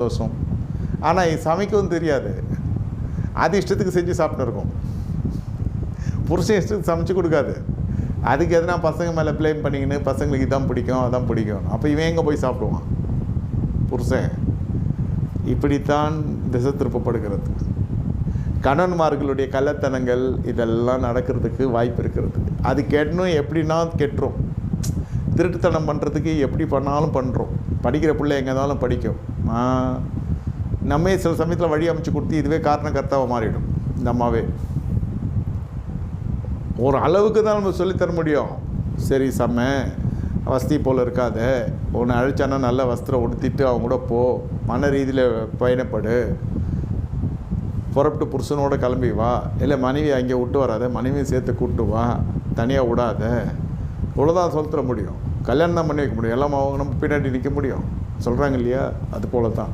சந்தோஷம். ஆனால் சமைக்கவும் தெரியாது, அது இஷ்டத்துக்கு செஞ்சு சாப்பிட்டு இருக்கும். புருஷன் இஷ்டத்துக்கு சமைச்சு கொடுக்காது, அதுக்கு எதனா பசங்க மேலே ப்ளேம் பண்ணிக்கின்னு பசங்களுக்கு இதான் பிடிக்கும் அதான் பிடிக்கும். அப்போ இவன் எங்கே போய் சாப்பிடுவான் புருஷன்? இப்படித்தான் திசை திருப்பப்படுகிறது. கணவன்மார்களுடைய கள்ளத்தனங்கள் இதெல்லாம் நடக்கிறதுக்கு வாய்ப்பு இருக்கிறது. அது கெட்டணும், எப்படின்னா கெட்டுரும். திருட்டுத்தனம் பண்ணுறதுக்கு எப்படி பண்ணாலும் பண்ணுறோம். படிக்கிற பிள்ளை எங்கே இருந்தாலும் படிக்கும். நம்ம சில சமயத்தில் வழி அமைச்சு கொடுத்து இதுவே காரணக்கர்த்தாவை மாறிடும். இந்த அம்மாவே ஒரு அளவுக்கு தான் நம்ம சொல்லித்தர முடியும். சரி, வசதி போல் இருக்காத, உன்னை அழைச்சானா நல்ல வஸ்திரம் உடுத்திட்டு அவங்க கூட போ, மன ரீதியில் பயணப்படு, புறப்பட்டு புருஷனோட கிளம்பி வா, இல்லை மனைவி அங்கே விட்டு வராத, மனைவியை சேர்த்து கூப்பிட்டு வா, தனியாக விடாத, இவ்வளோதான் சொல்லித்தர முடியும். கல்யாணம் தான் பண்ணி வைக்க முடியும், எல்லாம் அவங்க நம்ம பின்னாடி நிற்க முடியும். சொல்கிறாங்க இல்லையா, அது போல தான்.